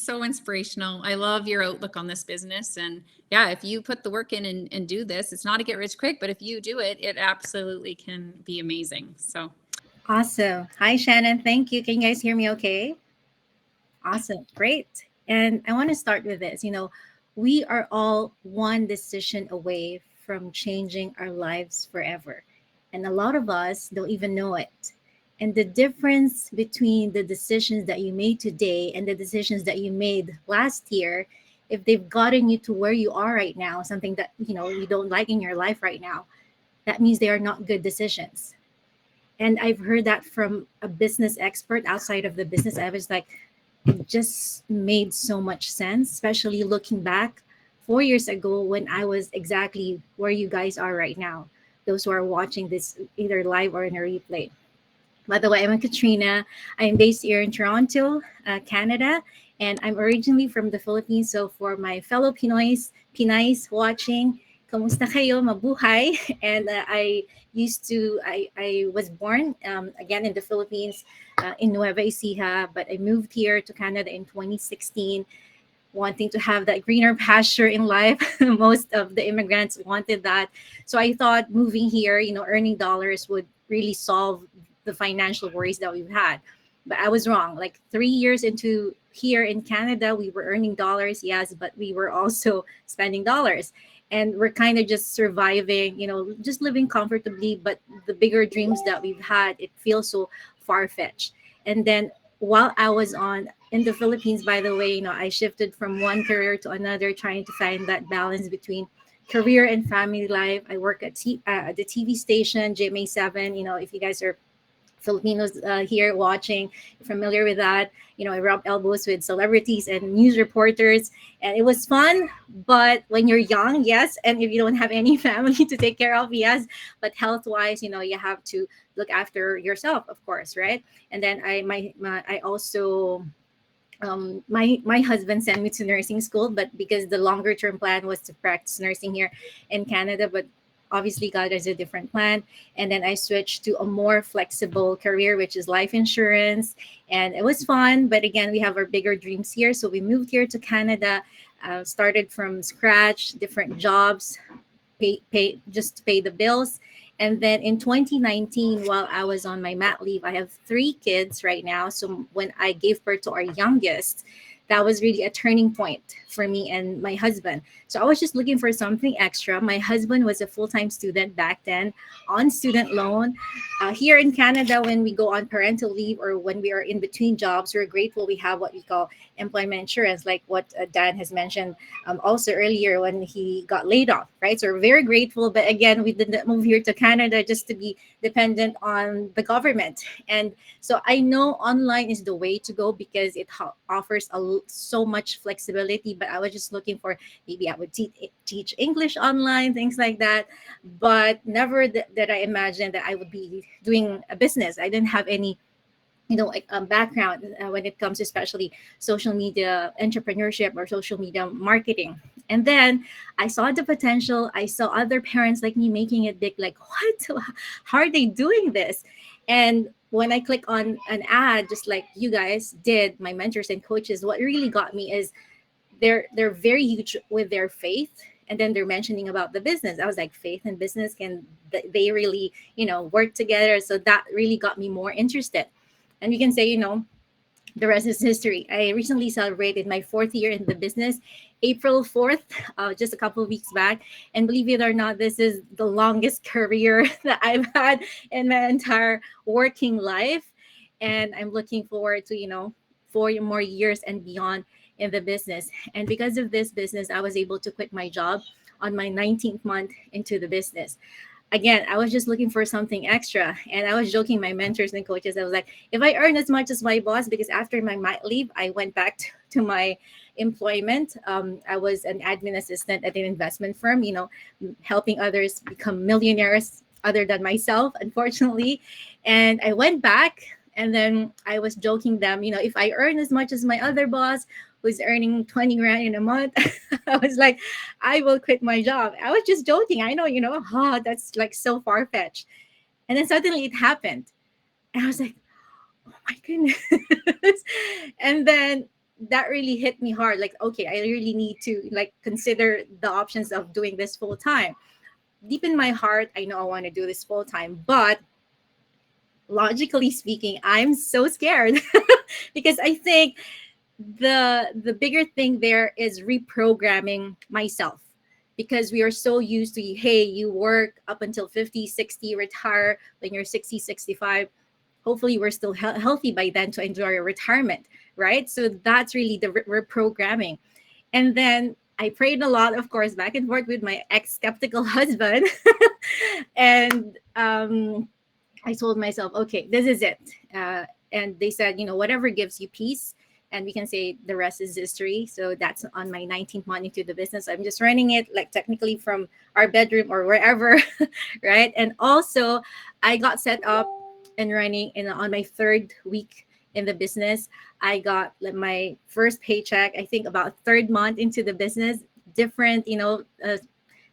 So inspirational. I love your outlook on this business. And yeah, if you put the work in and do this, it's not a get rich quick, but if you do it, it absolutely can be amazing. So Awesome. Hi, Shannon. Thank you. Can you guys hear me okay? Awesome. Great. And I want to start with this. We are all one decision away from changing our lives forever. And a lot of us don't even know it. And the difference between the decisions that you made today and the decisions that you made last year, if they've gotten you to where you are right now, something that you don't like in your life right now, that means they are not good decisions. And I've heard that from a business expert outside of the business. I was like, it just made so much sense, especially looking back 4 years ago when I was exactly where you guys are right now. Those who are watching this either live or in a replay. By the way, I'm Katrina. I'm based here in Toronto, Canada, and I'm originally from the Philippines. So for my fellow Pinays watching, kamusta kayo, mabuhay? And I was born again in the Philippines, in Nueva Ecija, but I moved here to Canada in 2016, wanting to have that greener pasture in life. Most of the immigrants wanted that. So I thought moving here, earning dollars would really solve the financial worries that we've had. But I was wrong. Like 3 years into here in Canada, we were earning dollars, yes, but we were also spending dollars. And we're kind of just surviving, just living comfortably. But the bigger dreams that we've had, it feels so far fetched. And then while I was on in the Philippines, by the way, I shifted from one career to another, trying to find that balance between career and family life. I work at the TV station, GMA 7. If you guys are Filipinos here watching, familiar with that. I rubbed elbows with celebrities and news reporters, and it was fun. But when you're young, yes, and if you don't have any family to take care of, yes. But health wise, you have to look after yourself, of course, right? And then I also my husband sent me to nursing school, but because the longer term plan was to practice nursing here in Canada, but obviously God has a different plan. And then I switched to a more flexible career, which is life insurance, and it was fun. But again, we have our bigger dreams here, so we moved here to Canada, started from scratch, different jobs, pay just to pay the bills. And then in 2019, while I was on my mat leave, I have 3 kids right now. So when I gave birth to our youngest, that was really a turning point for me and my husband. So I was just looking for something extra. My husband was a full-time student back then on student loan. Here in Canada, when we go on parental leave or when we are in between jobs, we're grateful we have what we call employment insurance, like what Dan has mentioned also earlier when he got laid off, right? So we're very grateful. But again, we didn't move here to Canada just to be dependent on the government. And so I know online is the way to go because it offers so much flexibility. But I was just looking for maybe I would teach English online, things like that. But never that I imagined that I would be doing a business. I didn't have any like background when it comes especially social media entrepreneurship or social media marketing. And then I saw the potential. I saw other parents like me making it big, like what, how are they doing this? And when I click on an ad just like you guys did, my mentors and coaches, what really got me is they're very huge with their faith. And then they're mentioning about the business. I was like, faith and business, can they really work together? So that really got me more interested. And you can say, the rest is history. I recently celebrated my 4th year in the business, April 4th, just a couple of weeks back. And believe it or not, this is the longest career that I've had in my entire working life. And I'm looking forward to, 4 more years and beyond in the business. And because of this business, I was able to quit my job on my 19th month into the business. Again, I was just looking for something extra. And I was joking my mentors and coaches. I was like, if I earn as much as my boss, because after my mat leave, I went back to my employment. I was an admin assistant at an investment firm, helping others become millionaires other than myself, unfortunately. And I went back and then I was joking them, if I earn as much as my other boss who's earning 20 grand in a month, I was like, I will quit my job. I was just joking. I know, that's like so far fetched. And then suddenly it happened. And I was like, oh my goodness. And then that really hit me hard. Like, okay, I really need to like consider the options of doing this full time. Deep in my heart, I know I want to do this full time, but logically speaking, I'm so scared because I think the bigger thing there is reprogramming myself, because we are so used to, hey, you work up until 50, 60, retire when you're 60, 65. Hopefully we're still healthy by then to enjoy your retirement, right? So that's really the reprogramming. And then I prayed a lot, of course, back and forth with my ex skeptical husband. And I told myself, okay, this is it. And they said, whatever gives you peace. And we can say the rest is history. So that's on my 19th month into the business. I'm just running it like technically from our bedroom or wherever, right? And also, I got set up and running on my third week in the business. I got like my first paycheck, I think about third month into the business. Different,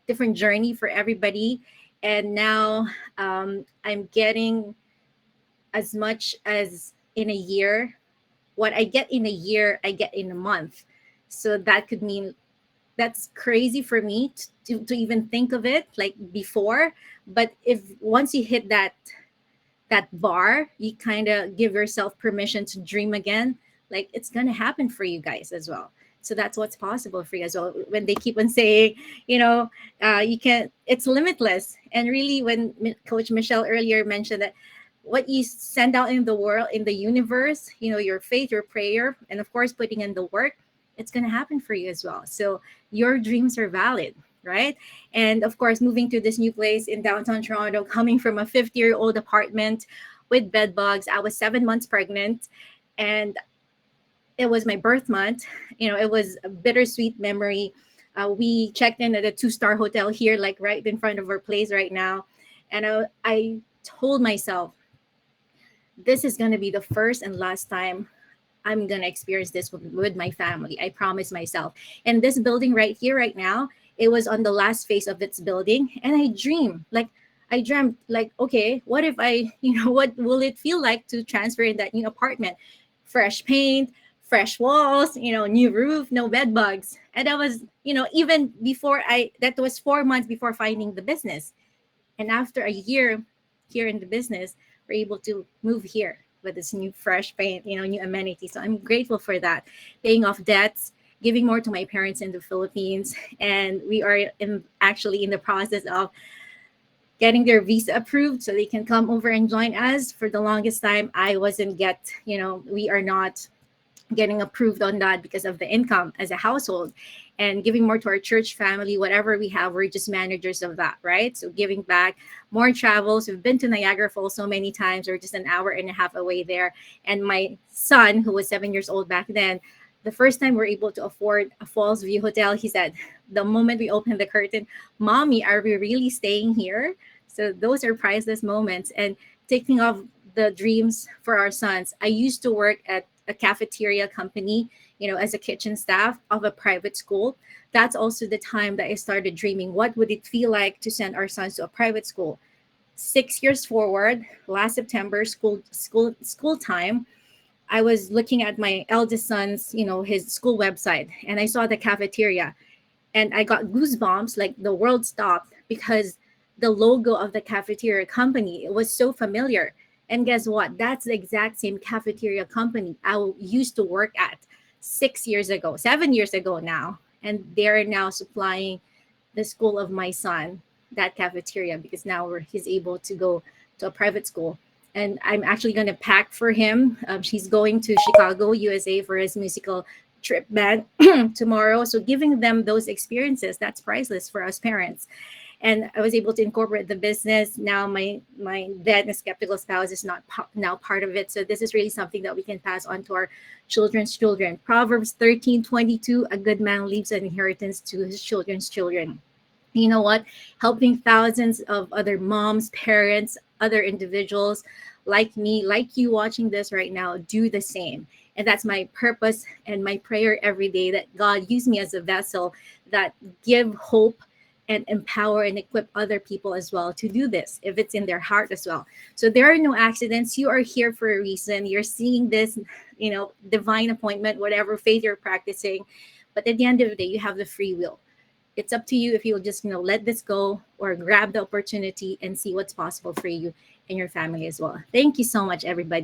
different journey for everybody. And now I'm getting as much as in a year. What I get in a year, I get in a month. So that could mean, that's crazy for me to even think of it like before. But if once you hit that bar, you kind of give yourself permission to dream again. Like it's gonna happen for you guys as well. So that's what's possible for you as well. When they keep on saying, you can, it's limitless. And really, when Coach Michelle earlier mentioned that what you send out in the world, in the universe, your faith, your prayer, and of course putting in the work, it's gonna happen for you as well. So your dreams are valid, right? And of course, moving to this new place in downtown Toronto, coming from a 50-year-old apartment with bed bugs. I was 7 months pregnant, and it was my birth month. It was a bittersweet memory. We checked in at a 2-star hotel here, like right in front of our place right now. And I told myself, this is going to be the first and last time I'm going to experience this with my family. I promise myself. And this building right here, right now, it was on the last phase of its building. And I dreamt like, okay, what if what will it feel like to transfer in that new apartment? Fresh paint, fresh walls, new roof, no bed bugs. And that was, even before that was 4 months before finding the business. And after a year here in the business, we're able to move here with this new fresh paint, new amenities. So I'm grateful for that. Paying off debts, giving more to my parents in the Philippines. And we are actually in the process of getting their visa approved so they can come over and join us. For the longest time, we are not getting approved on that because of the income as a household, and giving more to our church family. Whatever we have, we're just managers of that, right? So giving back, more travels. We've been to Niagara Falls so many times. We're just an hour and a half away there. And my son, who was 7 years old back then, the first time we're able to afford a Falls View hotel, he said, the moment we opened the curtain, Mommy, are we really staying here? So those are priceless moments. And taking off the dreams for our sons. I used to work at a cafeteria company, as a kitchen staff of a private school. That's also the time that I started dreaming, what would it feel like to send our sons to a private school? 6 years forward, last September, school time, I was looking at my eldest son's, his school website, and I saw the cafeteria, and I got goosebumps, like the world stopped, because the logo of the cafeteria company, it was so familiar. And guess what? That's the exact same cafeteria company I used to work at 6 years ago, 7 years ago now. And they're now supplying the school of my son, that cafeteria, because now he's able to go to a private school. And I'm actually going to pack for him. He's going to Chicago, USA for his musical trip band tomorrow. So giving them those experiences, that's priceless for us parents. And I was able to incorporate the business. Now my then skeptical spouse is not now part of it. So this is really something that we can pass on to our children's children. Proverbs 13:22, a good man leaves an inheritance to his children's children. You know what? Helping thousands of other moms, parents, other individuals like me, like you watching this right now, do the same. And that's my purpose and my prayer every day, that God use me as a vessel that give hope and empower and equip other people as well to do this if it's in their heart as well. So there are no accidents. You are here for a reason. You're seeing this, divine appointment, whatever faith you're practicing. But at the end of the day, you have the free will. It's up to you if you'll just, let this go or grab the opportunity and see what's possible for you and your family as well. Thank you so much, everybody.